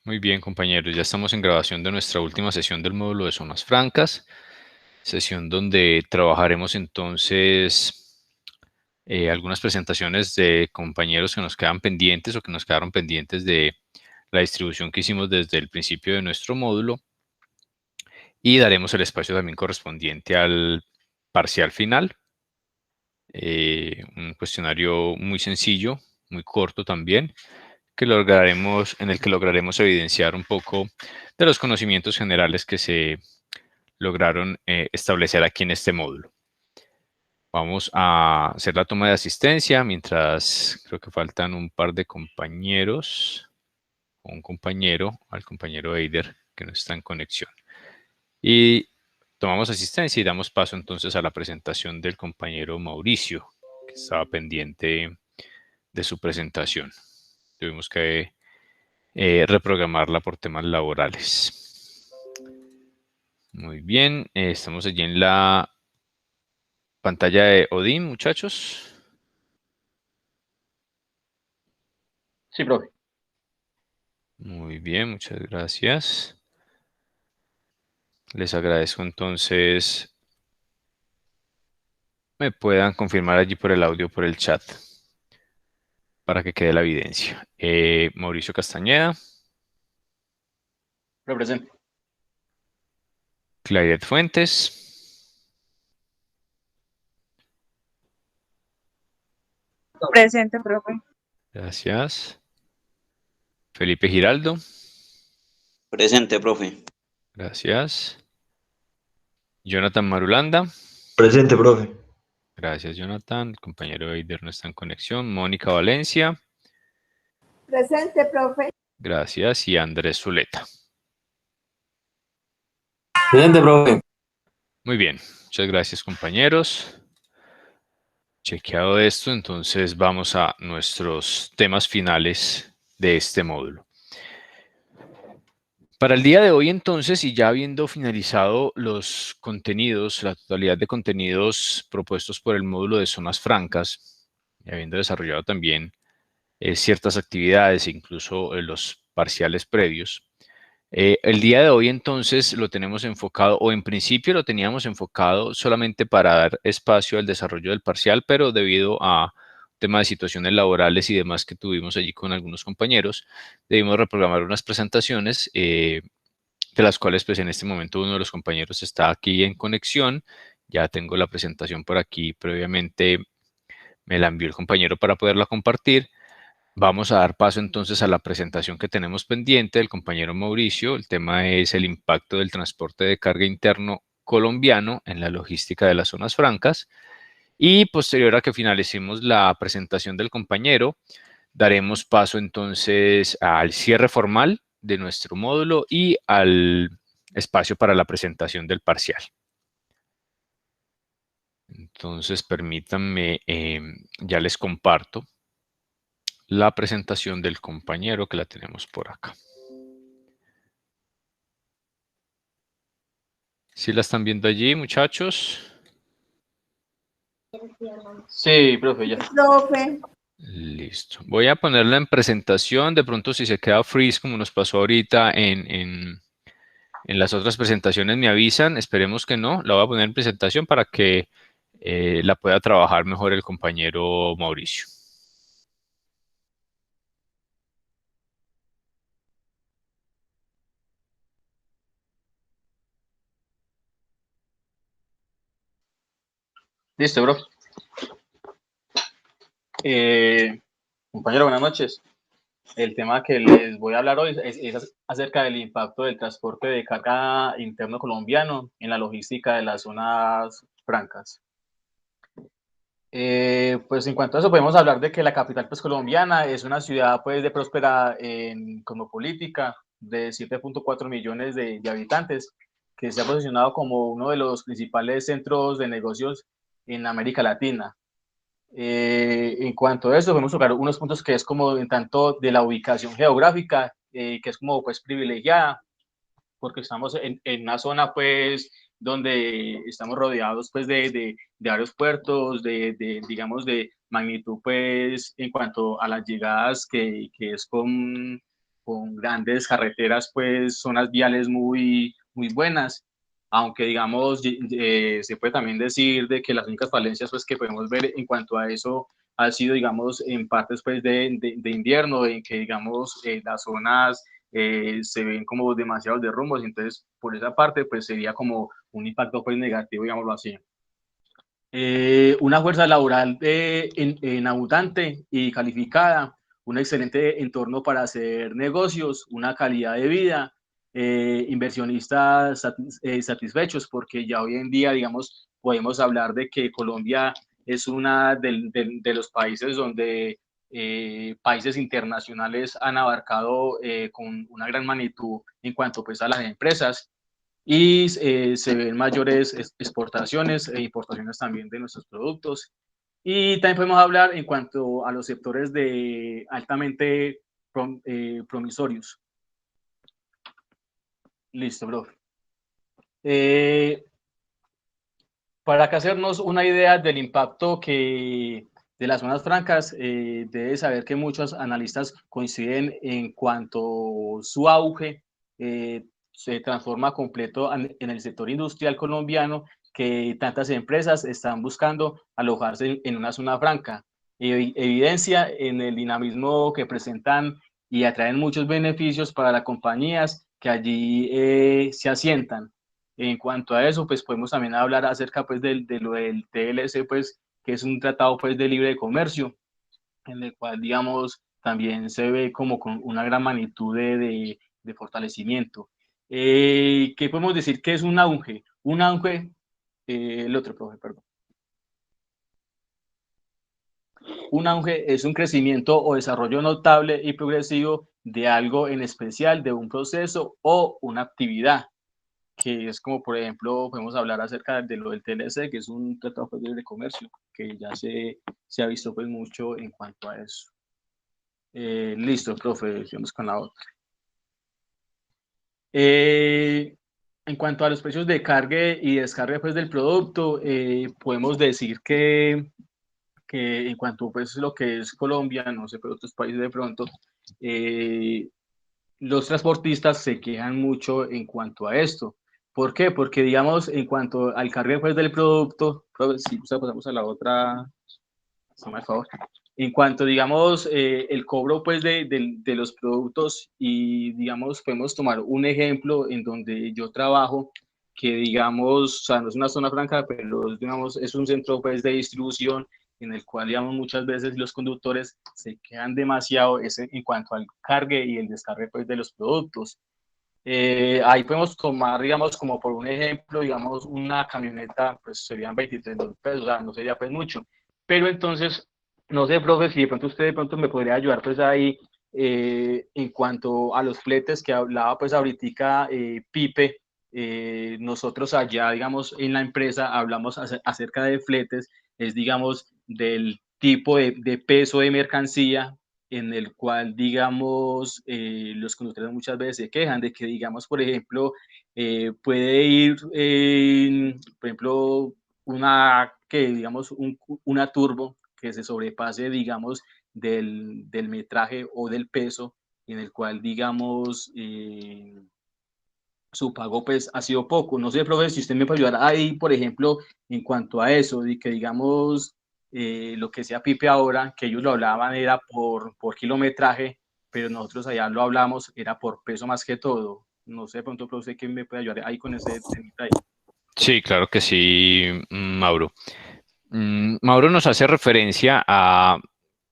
Muy bien, compañeros, ya estamos en grabación de nuestra última sesión del módulo de zonas francas, sesión donde trabajaremos entonces algunas presentaciones de compañeros que nos quedan pendientes o que nos quedaron pendientes de la distribución que hicimos desde el principio de nuestro módulo y daremos el espacio también correspondiente al parcial final, un cuestionario muy sencillo, muy corto también, en el que lograremos evidenciar un poco de los conocimientos generales que se lograron establecer aquí en este módulo. Vamos a hacer la toma de asistencia mientras creo que faltan un par de compañeros, o un compañero, al compañero Eider, que no está en conexión. Y tomamos asistencia y damos paso entonces a la presentación del compañero Mauricio, que estaba pendiente de su presentación. Tuvimos que reprogramarla por temas laborales. Muy bien, estamos allí en la pantalla de Odin, muchachos. Sí, profe. Muy bien, muchas gracias. Les agradezco entonces me puedan confirmar allí por el audio, por el chat, para que quede la evidencia. Mauricio Castañeda. Represente. Claidet Fuentes. Presente, profe. Gracias. Felipe Giraldo. Presente, profe. Gracias. Jonathan Marulanda. Presente, profe. Gracias, Jonathan. El compañero Eider no está en conexión. Mónica Valencia. Presente, profe. Gracias. Y Andrés Zuleta. Presente, profe. Muy bien. Muchas gracias, compañeros. Chequeado esto, entonces vamos a nuestros temas finales de este módulo. Para el día de hoy, entonces, y ya habiendo finalizado los contenidos, la totalidad de contenidos propuestos por el módulo de zonas francas, y habiendo desarrollado también ciertas actividades, incluso los parciales previos, el día de hoy entonces lo tenemos enfocado, o en principio lo teníamos enfocado solamente para dar espacio al desarrollo del parcial, pero debido a temas de situaciones laborales y demás que tuvimos allí con algunos compañeros, debimos reprogramar unas presentaciones de las cuales pues en este momento uno de los compañeros está aquí en conexión. Ya tengo la presentación por aquí, previamente me la envió el compañero para poderla compartir. Vamos a dar paso entonces a la presentación que tenemos pendiente del compañero Mauricio. El tema es el impacto del transporte de carga interno colombiano en la logística de las zonas francas. Y posterior a que finalicemos la presentación del compañero, daremos paso entonces al cierre formal de nuestro módulo y al espacio para la presentación del parcial. Entonces, permítanme, ya les comparto la presentación del compañero que la tenemos por acá. ¿Sí la están viendo allí, muchachos? Sí, profe, ya. Profe. Listo. Voy a ponerla en presentación. De pronto, si se queda freeze, como nos pasó ahorita en las otras presentaciones, me avisan. Esperemos que no. La voy a poner en presentación para que la pueda trabajar mejor el compañero Mauricio. Listo, bro. Compañero, buenas noches. El tema que les voy a hablar hoy es acerca del impacto del transporte de carga interno colombiano en la logística de las zonas francas. Pues en cuanto a eso podemos hablar de que la capital pues colombiana es una ciudad pues de próspera en cosmopolítica de 7.4 millones de habitantes, que se ha posicionado como uno de los principales centros de negocios en América Latina. En cuanto a eso, podemos tocar unos puntos que es como en tanto de la ubicación geográfica, que es como pues privilegiada, porque estamos en una zona pues donde estamos rodeados pues de varios puertos, digamos de magnitud pues en cuanto a las llegadas que es con con grandes carreteras, pues zonas viales muy buenas, aunque digamos, se puede también decir de que las únicas falencias pues, que podemos ver en cuanto a eso ha sido, digamos, en partes pues, de invierno, en que, digamos, las zonas se ven como demasiados derrumbos, entonces por esa parte pues sería como un impacto pues negativo, digámoslo así. Una fuerza laboral en abundante y calificada, un excelente entorno para hacer negocios, una calidad de vida, inversionistas satisfechos, porque ya hoy en día, digamos, podemos hablar de que Colombia es una de los países donde países internacionales han abarcado con una gran magnitud en cuanto pues, a las empresas y se ven mayores exportaciones e importaciones también de nuestros productos. Y también podemos hablar en cuanto a los sectores de altamente promisorios. Listo, bro. Para que hacernos una idea del impacto que de las zonas francas, debe saber que muchos analistas coinciden en cuanto su auge se transforma completo en el sector industrial colombiano, que tantas empresas están buscando alojarse en una zona franca. Evidencia en el dinamismo que presentan y atraen muchos beneficios para las compañías que allí se asientan. En cuanto a eso, pues podemos también hablar acerca pues de lo del TLC, pues que es un tratado pues de libre comercio, en el cual digamos también se ve como con una gran magnitud de fortalecimiento. ¿Qué podemos decir que es un auge? Un auge, el otro, profe, perdón. Un auge es un crecimiento o desarrollo notable y progresivo de algo en especial, de un proceso o una actividad, que es como, por ejemplo, podemos hablar acerca de lo del TLC, que es un tratado de libre comercio, que ya se ha visto pues mucho en cuanto a eso. Listo, profe, vamos con la otra. En cuanto a los precios de carga y descarga pues, del producto, podemos decir que en cuanto pues lo que es Colombia, no sé, pero otros países de pronto, los transportistas se quejan mucho en cuanto a esto. ¿Por qué? Porque, digamos, en cuanto al cargue pues, del producto, si pasamos a la otra, por favor. En cuanto, digamos, el cobro pues, de los productos y, digamos, podemos tomar un ejemplo en donde yo trabajo, que, digamos, o sea, no es una zona franca, pero, digamos, es un centro pues, de distribución en el cual, digamos, muchas veces los conductores se quedan demasiado en cuanto al cargue y el descargue pues, de los productos. Ahí podemos tomar, digamos, como por un ejemplo, digamos, una camioneta, pues serían 23.000 pesos, o sea, no sería pues mucho. Pero entonces, no sé, profe, si de pronto usted de pronto me podría ayudar pues ahí en cuanto a los fletes que hablaba pues ahorita Pipe, nosotros allá, digamos, en la empresa hablamos acerca de fletes, es digamos del tipo de peso de mercancía en el cual, digamos, los conductores muchas veces se quejan de que, digamos, por ejemplo, puede ir, por ejemplo, digamos, una turbo que se sobrepase, digamos, del metraje o del peso, en el cual, digamos, su pago pues ha sido poco. No sé, profe, si usted me puede ayudar ahí, por ejemplo, en cuanto a eso, de que digamos lo que sea Pipe ahora, que ellos lo hablaban era por kilometraje, pero nosotros allá lo hablamos, era por peso más que todo. No sé, de pronto, profe, ¿quién me puede ayudar ahí con ese tema ahí? Sí, claro que sí, Mauro. Mauro nos hace referencia a,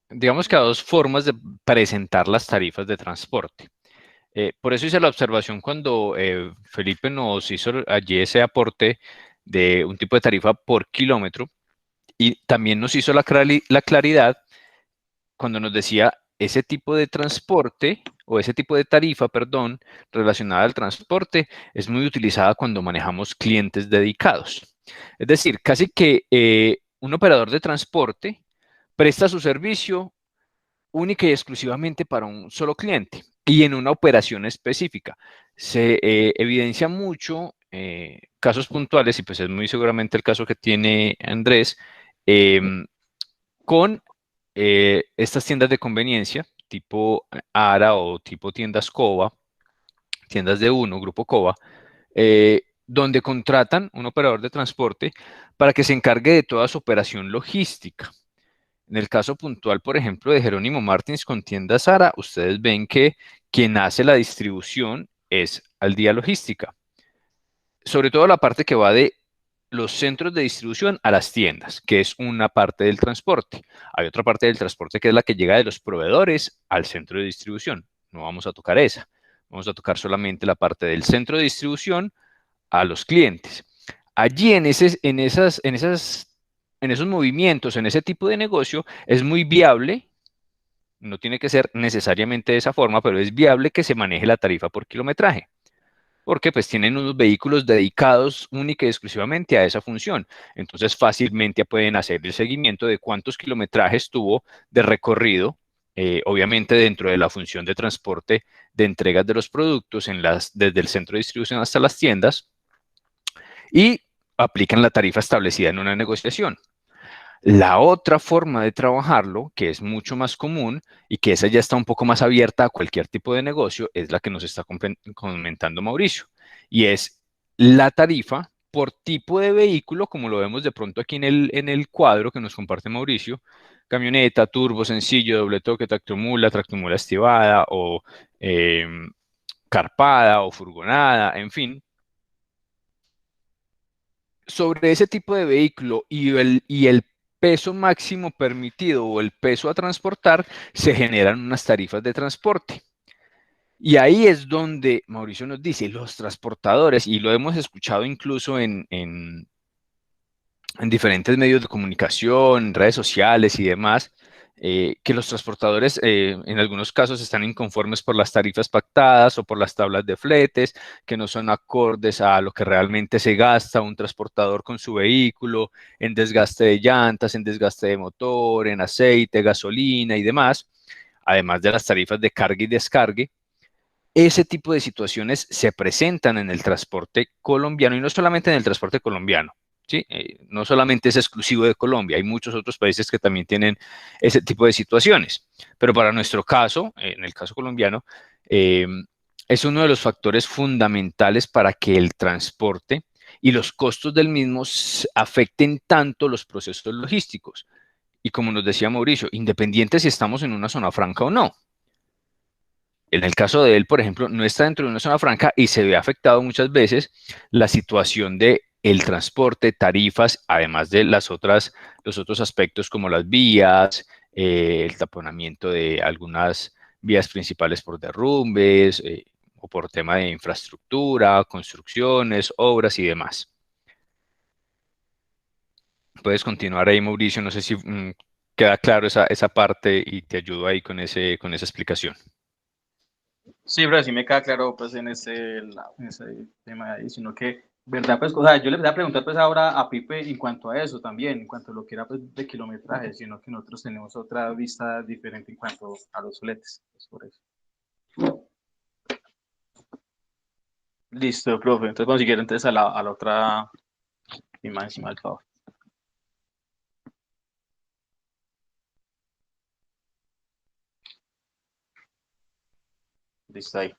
digamos que a dos formas de presentar las tarifas de transporte. Por eso hice la observación cuando Felipe nos hizo allí ese aporte de un tipo de tarifa por kilómetro y también nos hizo la claridad cuando nos decía ese tipo de transporte o ese tipo de tarifa, perdón, relacionada al transporte es muy utilizada cuando manejamos clientes dedicados. Es decir, casi que un operador de transporte presta su servicio única y exclusivamente para un solo cliente y en una operación específica. Se evidencia mucho casos puntuales, y pues es muy seguramente el caso que tiene Andrés, con estas tiendas de conveniencia, tipo ARA o tipo tiendas COBA, tiendas de uno, grupo COBA, donde contratan un operador de transporte para que se encargue de toda su operación logística. En el caso puntual, por ejemplo, de Jerónimo Martins con tiendas ARA, ustedes ven que quien hace la distribución es Aldía Logística. Sobre todo la parte que va de los centros de distribución a las tiendas, que es una parte del transporte. Hay otra parte del transporte que es la que llega de los proveedores al centro de distribución. No vamos a tocar esa. Vamos a tocar solamente la parte del centro de distribución a los clientes. Allí en esos movimientos, en ese tipo de negocio, es muy viable, no tiene que ser necesariamente de esa forma, pero es viable que se maneje la tarifa por kilometraje, porque pues tienen unos vehículos dedicados única y exclusivamente a esa función. Entonces fácilmente pueden hacer el seguimiento de cuántos kilometrajes tuvo de recorrido, obviamente dentro de la función de transporte de entregas de los productos desde el centro de distribución hasta las tiendas, y aplican la tarifa establecida en una negociación. La otra forma de trabajarlo, que es mucho más común y que esa ya está un poco más abierta a cualquier tipo de negocio, es la que nos está comentando Mauricio, y es la tarifa por tipo de vehículo, como lo vemos de pronto aquí en el cuadro que nos comparte Mauricio: camioneta, turbo, sencillo, doble toque, tractomula estibada o carpada o furgonada, en fin. Sobre ese tipo de vehículo y el peso máximo permitido o el peso a transportar, se generan unas tarifas de transporte. Y ahí es donde Mauricio nos dice, los transportadores, y lo hemos escuchado incluso en diferentes medios de comunicación, redes sociales y demás, que los transportadores en algunos casos están inconformes por las tarifas pactadas o por las tablas de fletes, que no son acordes a lo que realmente se gasta un transportador con su vehículo, en desgaste de llantas, en desgaste de motor, en aceite, gasolina y demás, además de las tarifas de carga y descargue. Ese tipo de situaciones se presentan en el transporte colombiano, y no solamente en el transporte colombiano, ¿sí? No solamente es exclusivo de Colombia, hay muchos otros países que también tienen ese tipo de situaciones, pero para nuestro caso, en el caso colombiano, es uno de los factores fundamentales para que el transporte y los costos del mismo afecten tanto los procesos logísticos. Y como nos decía Mauricio, independiente si estamos en una zona franca o no. En el caso de él, por ejemplo, no está dentro de una zona franca y se ve afectado muchas veces la situación de el transporte, tarifas, además de los otros aspectos como las vías, el taponamiento de algunas vías principales por derrumbes, o por tema de infraestructura, construcciones, obras y demás. Puedes continuar ahí, Mauricio, no sé si queda claro esa parte y te ayudo ahí con esa explicación. Sí, pero sí me queda claro pues en ese tema ahí, sino que, ¿verdad? Pues, o sea, yo le voy a preguntar pues ahora a Pipe en cuanto a eso también, en cuanto a lo que era pues de kilometraje, sino que nosotros tenemos otra vista diferente en cuanto a los fletes, pues por eso. Listo, profe. Entonces vamos a seguir entonces a la otra imagen, si me da el favor. Listo ahí.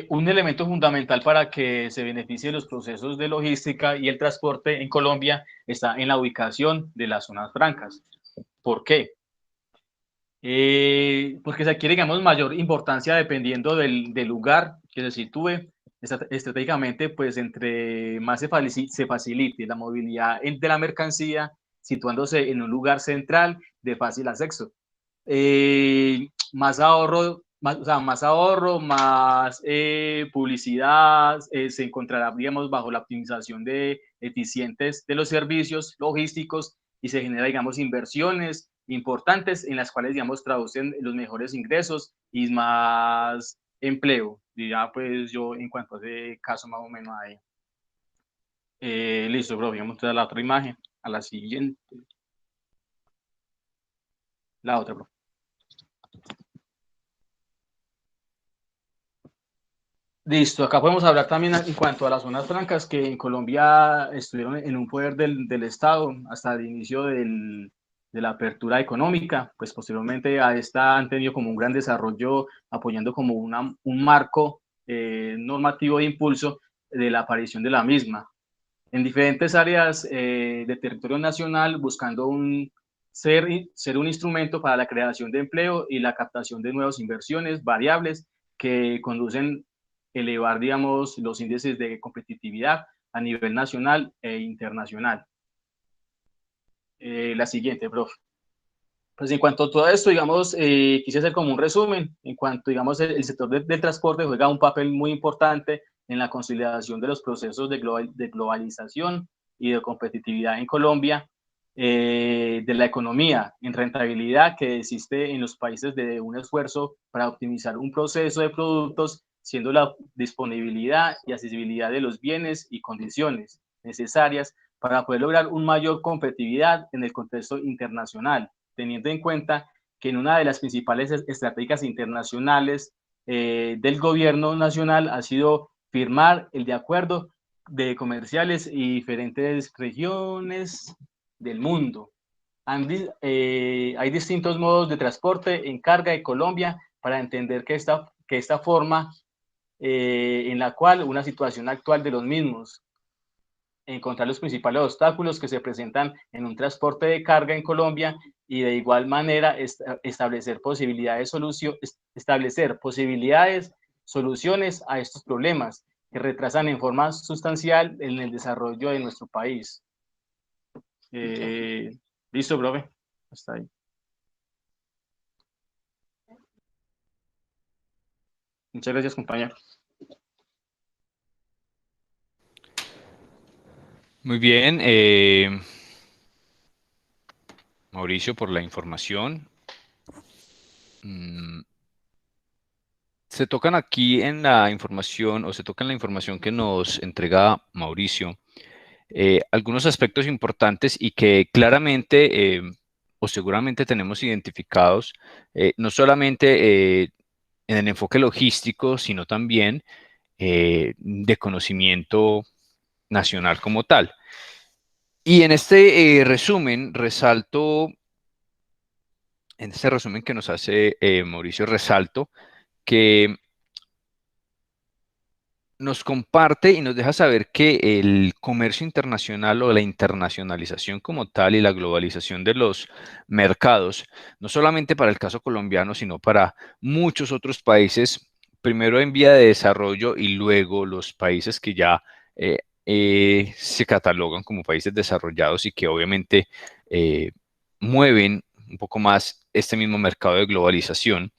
Un elemento fundamental para que se beneficie de los procesos de logística y el transporte en Colombia está en la ubicación de las zonas francas. ¿Por qué? Porque se adquiere, digamos, mayor importancia dependiendo del lugar que se sitúe estratégicamente, pues entre más se facilite la movilidad de la mercancía, situándose en un lugar central de fácil acceso. Más ahorro, más publicidad se encontrará, digamos, bajo la optimización de eficientes de los servicios logísticos, y se genera, digamos, inversiones importantes en las cuales, digamos, traducen los mejores ingresos y más empleo. Ya, pues yo en cuanto a ese caso más o menos ahí. Listo, bro, vamos a la otra imagen, a la siguiente. La otra, bro. Listo, acá podemos hablar también en cuanto a las zonas francas que en Colombia estuvieron en un poder del Estado hasta el inicio del de la apertura económica, pues posteriormente a esta han tenido como un gran desarrollo apoyando como un marco normativo de impulso de la aparición de la misma en diferentes áreas de territorio nacional, buscando ser un instrumento para la creación de empleo y la captación de nuevas inversiones variables que conducen a elevar, digamos, los índices de competitividad a nivel nacional e internacional. La siguiente, profe. Pues en cuanto a todo esto, digamos, quise hacer como un resumen. En cuanto, digamos, el sector del transporte juega un papel muy importante en la consolidación de los procesos de globalización y de competitividad en Colombia, de la economía, en rentabilidad que existe en los países de un esfuerzo para optimizar un proceso de productos, siendo la disponibilidad y accesibilidad de los bienes y condiciones necesarias para poder lograr una mayor competitividad en el contexto internacional, teniendo en cuenta que en una de las principales estratégicas internacionales del gobierno nacional ha sido firmar el de acuerdo de comerciales y diferentes regiones del mundo. Hay distintos modos de transporte en carga de Colombia para entender que esta forma en la cual una situación actual de los mismos, encontrar los principales obstáculos que se presentan en un transporte de carga en Colombia y de igual manera establecer soluciones a estos problemas que retrasan en forma sustancial en el desarrollo de nuestro país. Listo, profe. Hasta ahí. Muchas gracias, compañero. Muy bien, Mauricio, por la información. Se tocan aquí en la información, o se toca en la información que nos entrega Mauricio, algunos aspectos importantes y que claramente o seguramente tenemos identificados, no solamente en el enfoque logístico, sino también de conocimiento nacional como tal. Y en este resumen resalto, en este resumen que nos hace Mauricio, resalto que nos comparte y nos deja saber que el comercio internacional o la internacionalización como tal y la globalización de los mercados, no solamente para el caso colombiano, sino para muchos otros países, primero en vía de desarrollo y luego los países que ya se catalogan como países desarrollados y que obviamente mueven un poco más este mismo mercado de globalización.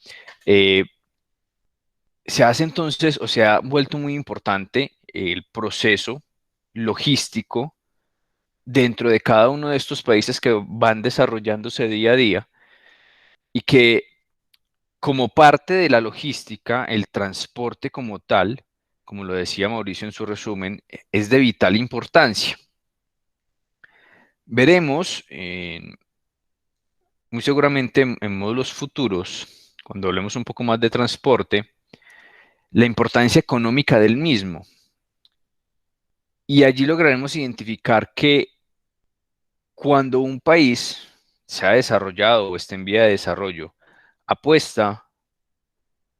Se hace entonces, o se ha vuelto muy importante el proceso logístico dentro de cada uno de estos países que van desarrollándose día a día y que como parte de la logística, el transporte como tal, como lo decía Mauricio en su resumen, es de vital importancia. Veremos muy seguramente en módulos futuros, cuando hablemos un poco más de transporte, la importancia económica del mismo. Y allí lograremos identificar que cuando un país se ha desarrollado o está en vía de desarrollo, apuesta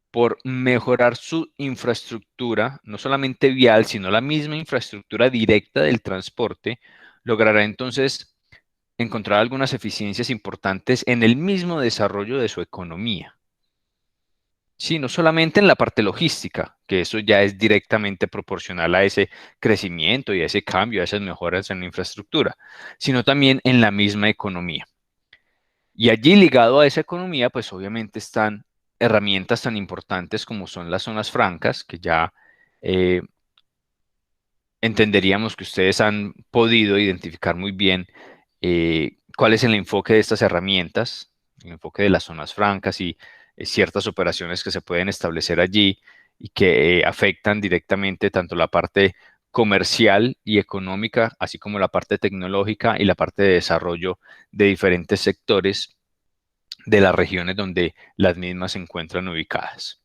por mejorar su infraestructura, no solamente vial, sino la misma infraestructura directa del transporte, logrará entonces encontrar algunas eficiencias importantes en el mismo desarrollo de su economía. Sí, no solamente en la parte logística, que eso ya es directamente proporcional a ese crecimiento y a ese cambio, a esas mejoras en la infraestructura, sino también en la misma economía. Y allí ligado a esa economía, pues obviamente están herramientas tan importantes como son las zonas francas, que ya entenderíamos que ustedes han podido identificar muy bien cuál es el enfoque de estas herramientas, el enfoque de las zonas francas y ciertas operaciones que se pueden establecer allí y que afectan directamente tanto la parte comercial y económica, así como la parte tecnológica y la parte de desarrollo de diferentes sectores de las regiones donde las mismas se encuentran ubicadas.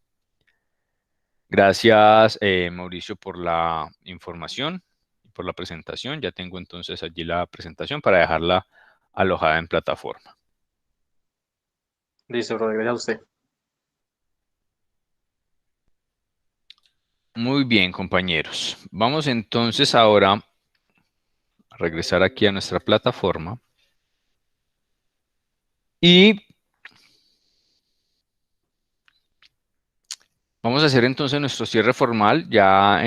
Gracias, Mauricio, por la información y por la presentación. Ya tengo entonces allí la presentación para dejarla alojada en plataforma. Listo, profe, gracias a usted. Muy bien, compañeros. Vamos entonces ahora a regresar aquí a nuestra plataforma. Y vamos a hacer entonces nuestro cierre formal. Ya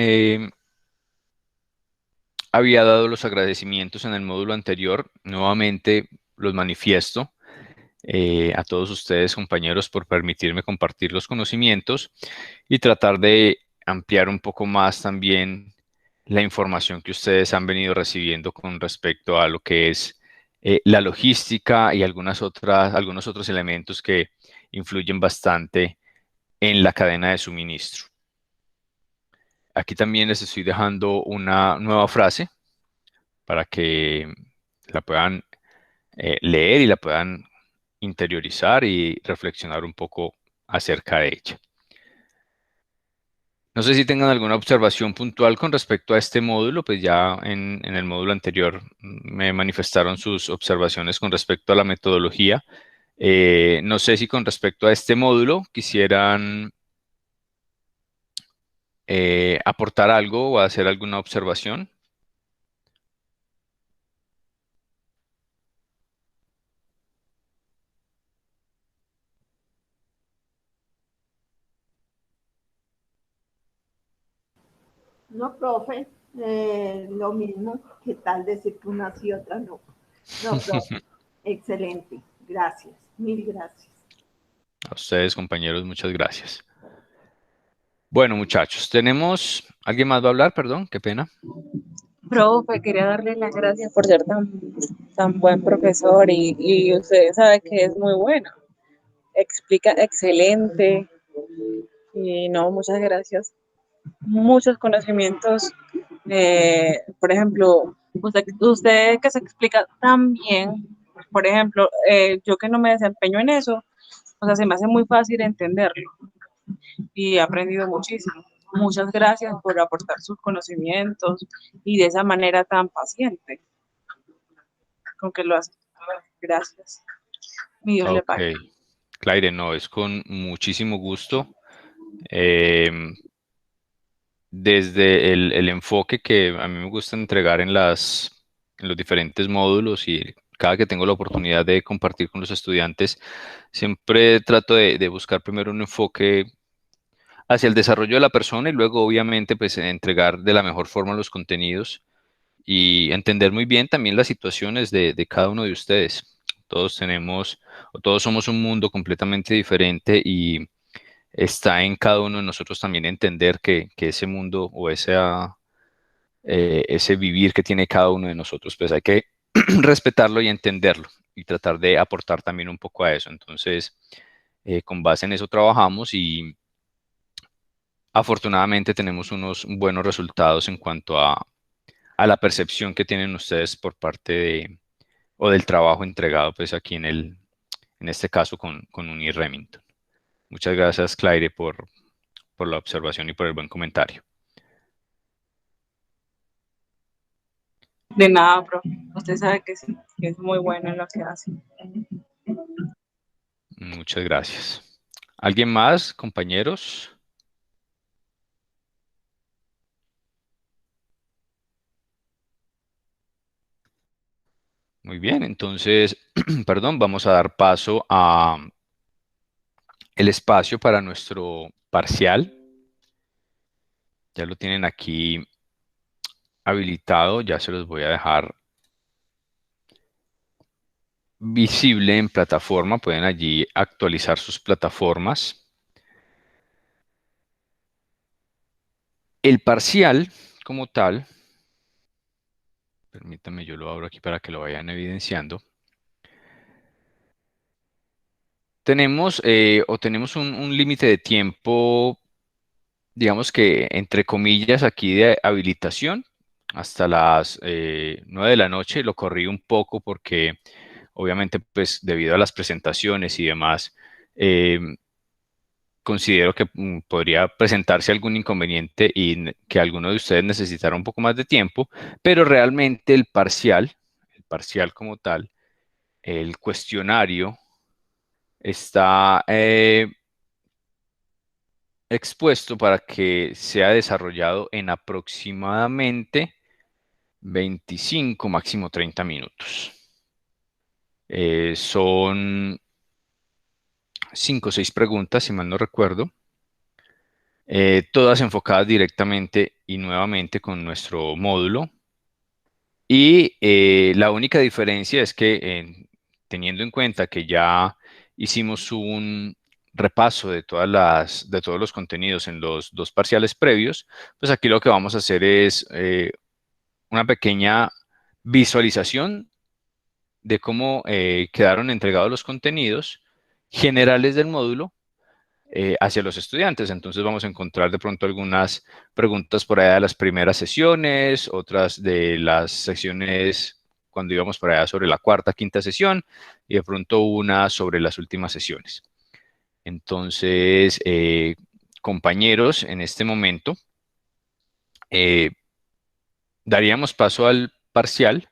había dado los agradecimientos en el módulo anterior. Nuevamente los manifiesto a todos ustedes, compañeros, por permitirme compartir los conocimientos y tratar de ampliar un poco más también la información que ustedes han venido recibiendo con respecto a lo que es la logística y algunos otros elementos que influyen bastante en la cadena de suministro. Aquí también les estoy dejando una nueva frase para que la puedan leer y la puedan interiorizar y reflexionar un poco acerca de ella. No sé si tengan alguna observación puntual con respecto a este módulo, pues ya en el módulo anterior me manifestaron sus observaciones con respecto a la metodología. No sé si con respecto a este módulo quisieran aportar algo o hacer alguna observación. No, profe, lo mismo. ¿Qué tal decir que una sí, otra no? No, profe, excelente. Gracias, mil gracias. A ustedes, compañeros, muchas gracias. Bueno, muchachos, ¿alguien más va a hablar? Perdón, qué pena. Profe, quería darle las gracias por ser tan buen profesor y usted sabe que es muy bueno. Explica excelente y no, muchas gracias. Muchos conocimientos. Por ejemplo, usted que se explica tan bien, por ejemplo, yo que no me desempeño en eso, o sea, se me hace muy fácil entenderlo y he aprendido muchísimo. Muchas gracias por aportar sus conocimientos y de esa manera tan paciente con que lo hace. Gracias. Mi Dios le Ok, pague. Claire, no, es con muchísimo gusto. Desde el enfoque que a mí me gusta entregar en los diferentes módulos y cada que tengo la oportunidad de compartir con los estudiantes, siempre trato de buscar primero un enfoque hacia el desarrollo de la persona y luego obviamente pues entregar de la mejor forma los contenidos y entender muy bien también las situaciones de cada uno de ustedes. Todos tenemos o todos somos un mundo completamente diferente y está en cada uno de nosotros también entender que ese mundo o ese vivir que tiene cada uno de nosotros, pues hay que respetarlo y entenderlo y tratar de aportar también un poco a eso. Entonces, con base en eso trabajamos y afortunadamente tenemos unos buenos resultados en cuanto a la percepción que tienen ustedes por parte o del trabajo entregado pues aquí en este caso con Uni Remington. Muchas gracias, Claire, por la observación y por el buen comentario. De nada, profe. Usted sabe que sí, que es muy bueno en lo que hace. Muchas gracias. ¿Alguien más, compañeros? Muy bien, entonces, perdón, vamos a dar paso a el espacio para nuestro parcial. Ya lo tienen aquí habilitado, ya se los voy a dejar visible en plataforma. Pueden allí actualizar sus plataformas. El parcial como tal, permítanme, yo lo abro aquí para que lo vayan evidenciando. Tenemos un límite de tiempo, digamos que entre comillas aquí de habilitación hasta las 9 de la noche. Lo corrí un poco porque obviamente pues debido a las presentaciones y demás, eh, considero que podría presentarse algún inconveniente y que alguno de ustedes necesitara un poco más de tiempo, pero realmente el parcial como tal, el cuestionario está expuesto para que sea desarrollado en aproximadamente 25, máximo 30 minutos. Son 5 o 6 preguntas, si mal no recuerdo, todas enfocadas directamente y nuevamente con nuestro módulo. Y la única diferencia es que teniendo en cuenta que ya hicimos un repaso de todos los contenidos en los 2 parciales previos, pues aquí lo que vamos a hacer es una pequeña visualización de cómo quedaron entregados los contenidos generales del módulo hacia los estudiantes. Entonces vamos a encontrar de pronto algunas preguntas por allá de las primeras sesiones, otras de las secciones cuando íbamos por allá sobre la cuarta, quinta sesión, y de pronto una sobre las últimas sesiones. Entonces, compañeros, en este momento daríamos paso al parcial.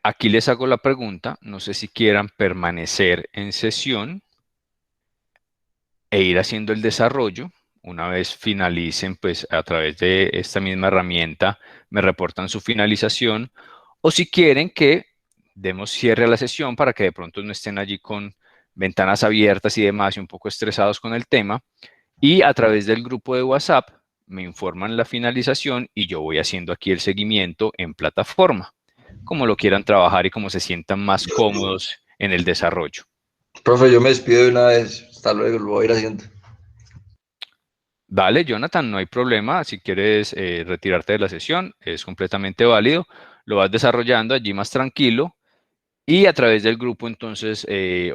Aquí les hago la pregunta, no sé si quieran permanecer en sesión e ir haciendo el desarrollo. Una vez finalicen, pues a través de esta misma herramienta me reportan su finalización, o si quieren que demos cierre a la sesión para que de pronto no estén allí con ventanas abiertas y demás y un poco estresados con el tema, y a través del grupo de WhatsApp me informan la finalización y yo voy haciendo aquí el seguimiento en plataforma, como lo quieran trabajar y como se sientan más cómodos en el desarrollo. Profe, yo me despido de una vez. Hasta luego, lo voy a ir haciendo. Dale, Jonathan, no hay problema. Si quieres retirarte de la sesión, es completamente válido. Lo vas desarrollando allí más tranquilo y a través del grupo, entonces,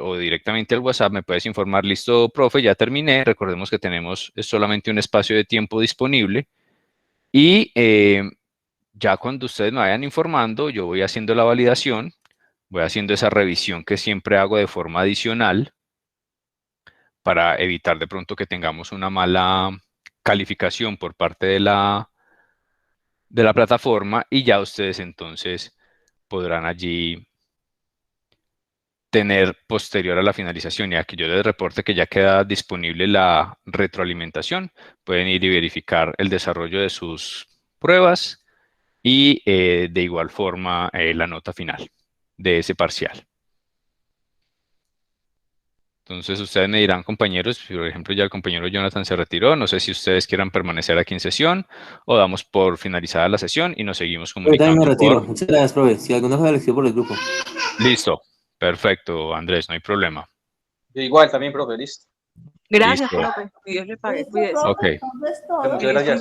o directamente al WhatsApp, me puedes informar, listo, profe, ya terminé. Recordemos que tenemos solamente un espacio de tiempo disponible y ya cuando ustedes me vayan informando, yo voy haciendo la validación, voy haciendo esa revisión que siempre hago de forma adicional para evitar de pronto que tengamos una mala calificación por parte de la plataforma, y ya ustedes entonces podrán allí tener posterior a la finalización y a que yo les reporte que ya queda disponible la retroalimentación, pueden ir y verificar el desarrollo de sus pruebas y de igual forma la nota final de ese parcial. Entonces ustedes me dirán, compañeros, por ejemplo ya el compañero Jonathan se retiró, no sé si ustedes quieran permanecer aquí en sesión o damos por finalizada la sesión y nos seguimos Yo también comunicando me retiro. por... Muchas gracias, profe. Si alguna cosa le escribo por el grupo. Listo, perfecto, Andrés, no hay problema. Yo igual también, profe, listo. Gracias, Listo. profe. Que Dios le pague. Listo, Cuídese. profe, Ok. entonces todo. Muchas gracias.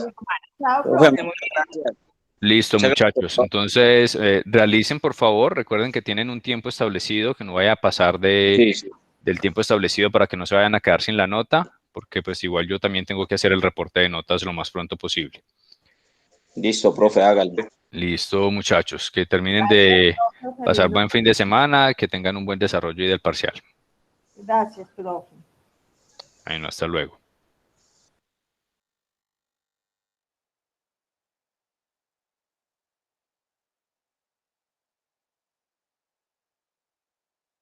Chao, Profe, profe. muchas gracias. Listo, Muchas muchachos. gracias. Entonces, realicen, por favor, recuerden que tienen un tiempo establecido, que no vaya a pasar Sí, sí. del tiempo establecido para que no se vayan a quedar sin la nota, porque pues igual yo también tengo que hacer el reporte de notas lo más pronto posible. Listo, profe, hágalo. Listo, muchachos, que terminen de Profe, pasar feliz buen fin de semana, que tengan un buen desarrollo y del parcial. noche. Gracias, profe. Bueno, hasta luego.